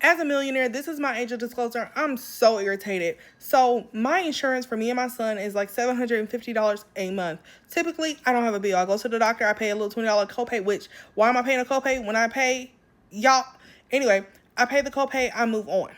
As a millionaire, this is my age of disclosure. I'm so irritated. So my insurance for me and my son is like $750 a month. Typically, I don't have a bill. I go to the doctor, I pay a little $20 copay, which, why am I paying a copay when I pay y'all? Anyway, I pay the copay, I move on.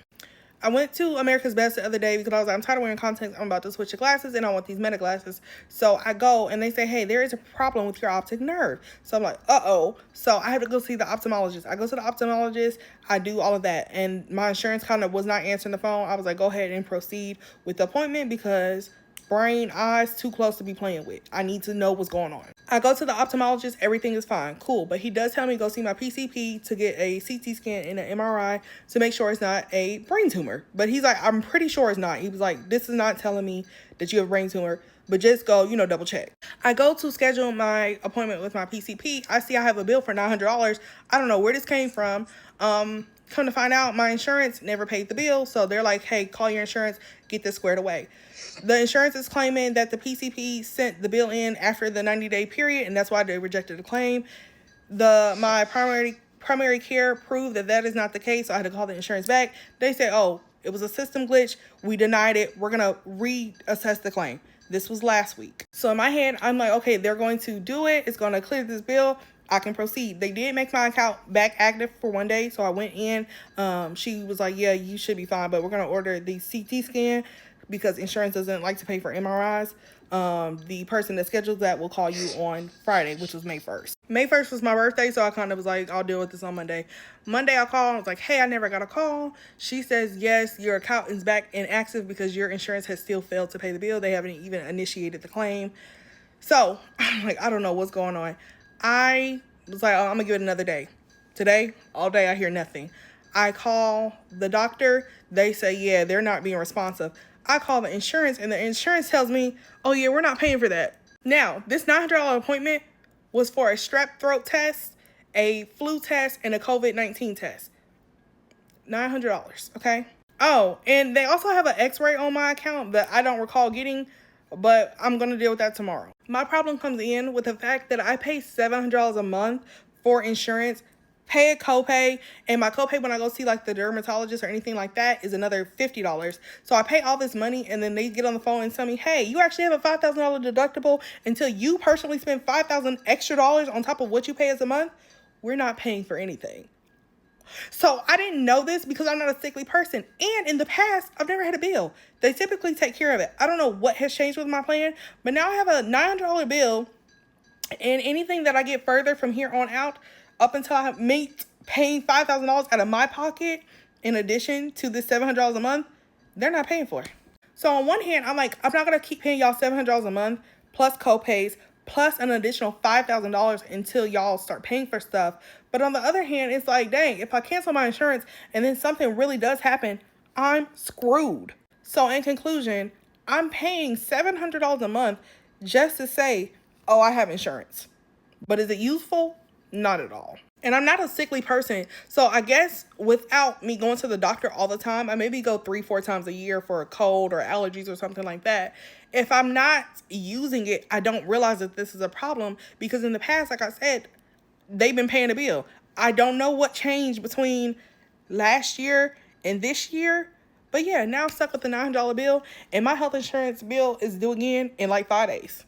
I went to America's Best the other day because I was like, I'm tired of wearing contacts. I'm about to switch to glasses and I want these Meta glasses. So I go and they say, hey, there is a problem with your optic nerve. So I'm like, uh-oh. So I have to go see the ophthalmologist. I go to the ophthalmologist. I do all of that. And my insurance kind of was not answering the phone. I was like, go ahead and proceed with the appointment because brain, eyes, too close to be playing with. I need to know what's going on. I go to the ophthalmologist, everything is fine, cool. But he does tell me go see my PCP to get a CT scan and an MRI to make sure it's not a brain tumor. But he's like, I'm pretty sure it's not. He was like, this is not telling me that you have a brain tumor, but just go, double check. I go to schedule my appointment with my PCP. I see I have a bill for $900. I don't know where this came from. Come to find out, my insurance never paid the bill. So they're like, hey, call your insurance, get this squared away. The insurance is claiming that the PCP sent the bill in after the 90-day period, and that's why they rejected the claim. My primary care proved that is not the case, so I had to call the insurance back. They say, oh, it was a system glitch. We denied it. We're going to reassess the claim. This was last week. So in my head, I'm like, okay, they're going to do it. It's going to clear this bill. I can proceed. They did make my account back active for one day, so I went in. She was like, yeah, you should be fine, but we're going to order the CT scan because insurance doesn't like to pay for MRIs. The person that schedules that will call you on Friday, which was May 1st. May 1st was my birthday, so I kind of was like, I'll deal with this on Monday. Monday, I called. I was like, hey, I never got a call. She says, yes, your account is back inactive because your insurance has still failed to pay the bill. They haven't even initiated the claim. So I'm like, I don't know what's going on. I was like, oh, I'm going to give it another day. Today, all day, I hear nothing. I call the doctor. They say, yeah, they're not being responsive. I call the insurance, and the insurance tells me, oh, yeah, we're not paying for that. Now, this $900 appointment was for a strep throat test, a flu test, and a COVID-19 test. $900, okay? Oh, and they also have an x-ray on my account that I don't recall getting, but I'm going to deal with that tomorrow. My problem comes in with the fact that I pay $700 a month for insurance, pay a copay, and my copay when I go see like the dermatologist or anything like that is another $50. So I pay all this money and then they get on the phone and tell me, hey, you actually have a $5,000 deductible until you personally spend $5,000 extra on top of what you pay as a month. We're not paying for anything. So I didn't know this because I'm not a sickly person. And in the past, I've never had a bill. They typically take care of it. I don't know what has changed with my plan, but now I have a $900 bill, and anything that I get further from here on out, up until I meet paying $5,000 out of my pocket, in addition to this $700 a month, they're not paying for it. So on one hand, I'm like, I'm not going to keep paying y'all $700 a month, plus copays, plus an additional $5,000 until y'all start paying for stuff. But on the other hand, it's like, dang, if I cancel my insurance and then something really does happen, I'm screwed. So in conclusion, I'm paying $700 a month just to say, oh, I have insurance. But is it useful? Not at all. And I'm not a sickly person. So I guess without me going to the doctor all the time, I maybe go 3-4 times a year for a cold or allergies or something like that. If I'm not using it, I don't realize that this is a problem because in the past, like I said, they've been paying a bill. I don't know what changed between last year and this year. But yeah, now I'm stuck with the $900 bill and my health insurance bill is due again in like 5 days.